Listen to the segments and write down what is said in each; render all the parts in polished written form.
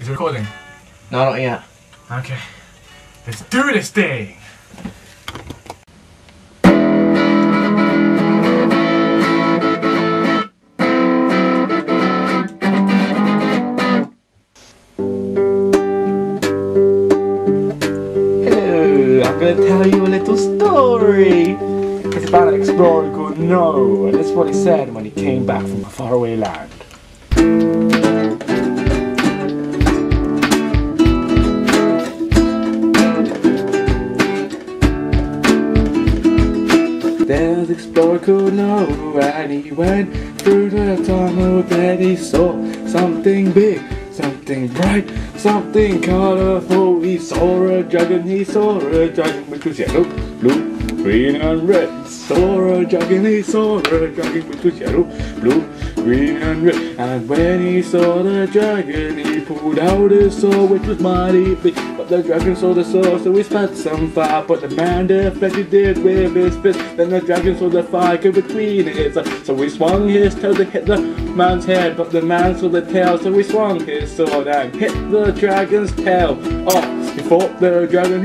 Is it recording? No, not yet. Okay. Let's do this thing! Hello, I'm going to tell you a little story. It's about an explorer called Noah, and this is what he said when he came back from a faraway land. There's an explorer called Noah, and he went through the tunnel. Then he saw something big, something bright, something colourful. He saw a dragon, which was yellow, blue, green and red. He saw a dragon, which was yellow, blue, green and red. And when he saw the dragon, he pulled out his sword, which was mighty big. But the dragon saw the sword, so he spat some fire. But the man deflected it with his fist. Then the dragon saw the fire go between his eyes, so he swung his tail to hit the man's head. But the man saw the tail, so he swung his sword and hit the dragon's tail off. He fought the dragon,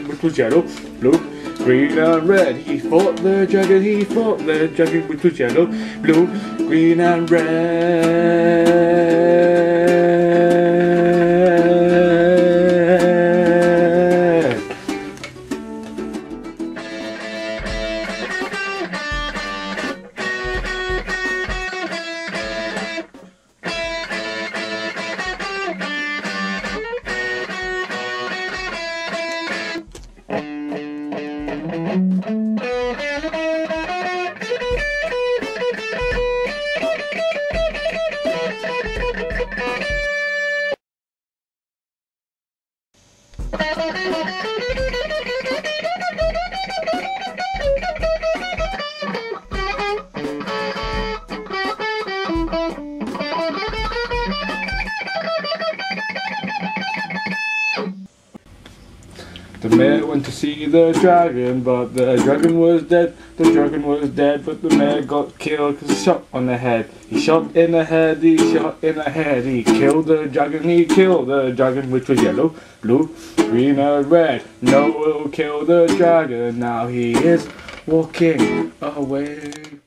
which was yellow, blue, green and red. He fought the dragon, which was yellow, blue, green and red. The mayor went to see the dragon, but the dragon was dead. The dragon was dead, but the mayor got killed because he shot on the head. He shot in the head, he shot in the head. He killed the dragon, which was yellow, blue, green and red. Noah killed the dragon, now he is walking away.